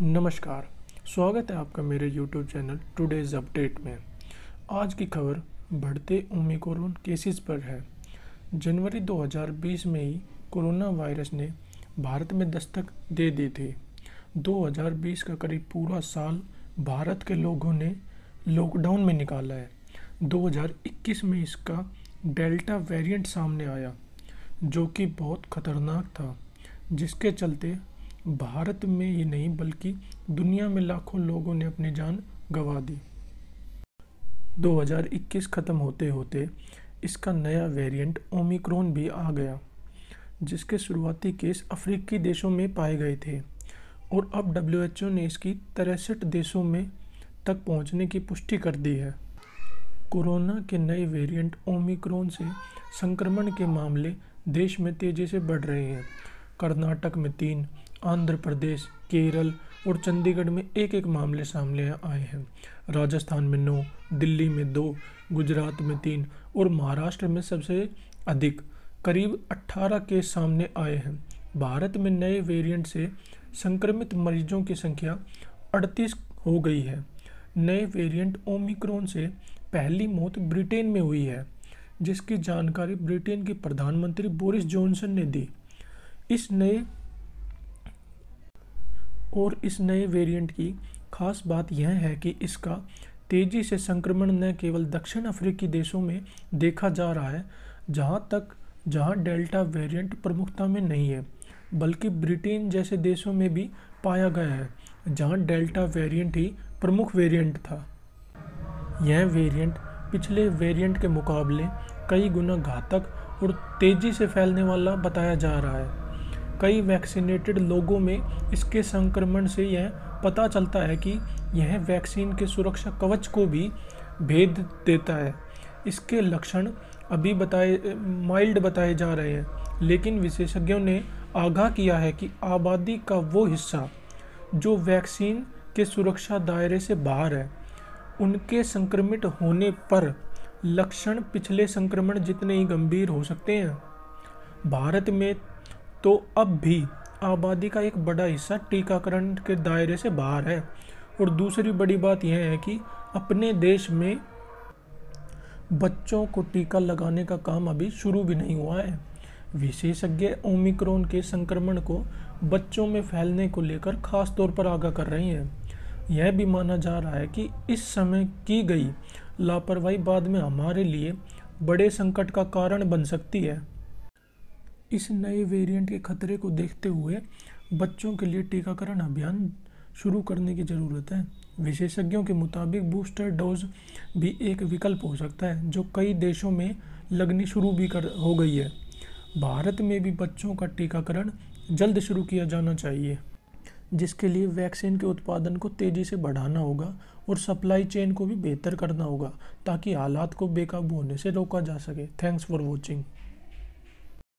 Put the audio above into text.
नमस्कार। स्वागत है आपका मेरे YouTube चैनल टुडेज़ अपडेट में। आज की खबर बढ़ते ओमिक्रॉन केसेस पर है। जनवरी 2020 में ही कोरोना वायरस ने भारत में दस्तक दे दी थी। 2020 का करीब पूरा साल भारत के लोगों ने लॉकडाउन में निकाला है। 2021 में इसका डेल्टा वेरिएंट सामने आया, जो कि बहुत खतरनाक था, जिसके चलते भारत में ही नहीं बल्कि दुनिया में लाखों लोगों ने अपनी जान गंवा दी। 2021 खत्म होते होते इसका नया वेरिएंट ओमिक्रॉन भी आ गया, जिसके शुरुआती केस अफ्रीकी देशों में पाए गए थे और अब WHO ने इसकी 63 देशों में तक पहुंचने की पुष्टि कर दी है। कोरोना के नए वेरिएंट ओमिक्रॉन से संक्रमण के मामले देश में तेजी से बढ़ रहे हैं। कर्नाटक में 3, आंध्र प्रदेश, केरल और चंडीगढ़ में एक मामले सामने आए हैं। राजस्थान में 9, दिल्ली में 2, गुजरात में 3 और महाराष्ट्र में सबसे अधिक करीब 18 केस सामने आए हैं। भारत में नए वेरिएंट से संक्रमित मरीजों की संख्या 38 हो गई है। नए वेरिएंट ओमिक्रॉन से पहली मौत ब्रिटेन में हुई है, जिसकी जानकारी ब्रिटेन के प्रधानमंत्री बोरिस जॉनसन ने दी। इस नए वेरिएंट की खास बात यह है कि इसका तेजी से संक्रमण न केवल दक्षिण अफ्रीकी देशों में देखा जा रहा है, जहां डेल्टा वेरिएंट प्रमुखता में नहीं है, बल्कि ब्रिटेन जैसे देशों में भी पाया गया है, जहां डेल्टा वेरिएंट ही प्रमुख वेरिएंट था। यह वेरिएंट पिछले वेरिएंट के मुकाबले कई गुना घातक और तेजी से फैलने वाला बताया जा रहा है। कई वैक्सीनेटेड लोगों में इसके संक्रमण से यह पता चलता है कि यह वैक्सीन के सुरक्षा कवच को भी भेद देता है। इसके लक्षण अभी माइल्ड बताए जा रहे हैं, लेकिन विशेषज्ञों ने आगाह किया है कि आबादी का वो हिस्सा जो वैक्सीन के सुरक्षा दायरे से बाहर है, उनके संक्रमित होने पर लक्षण पिछले संक्रमण जितने ही गंभीर हो सकते हैं। भारत में तो अब भी आबादी का एक बड़ा हिस्सा टीकाकरण के दायरे से बाहर है और दूसरी बड़ी बात यह है कि अपने देश में बच्चों को टीका लगाने का काम अभी शुरू भी नहीं हुआ है। विशेषज्ञ ओमिक्रॉन के संक्रमण को बच्चों में फैलने को लेकर खास तौर पर आगाह कर रहे हैं। यह भी माना जा रहा है कि इस समय की गई लापरवाही बाद में हमारे लिए बड़े संकट का कारण बन सकती है। इस नए वेरिएंट के खतरे को देखते हुए बच्चों के लिए टीकाकरण अभियान शुरू करने की ज़रूरत है। विशेषज्ञों के मुताबिक बूस्टर डोज भी एक विकल्प हो सकता है, जो कई देशों में लगनी शुरू भी हो गई है। भारत में भी बच्चों का टीकाकरण जल्द शुरू किया जाना चाहिए, जिसके लिए वैक्सीन के उत्पादन को तेज़ी से बढ़ाना होगा और सप्लाई चेन को भी बेहतर करना होगा, ताकि हालात को बेकाबू होने से रोका जा सके। Thanks for watching.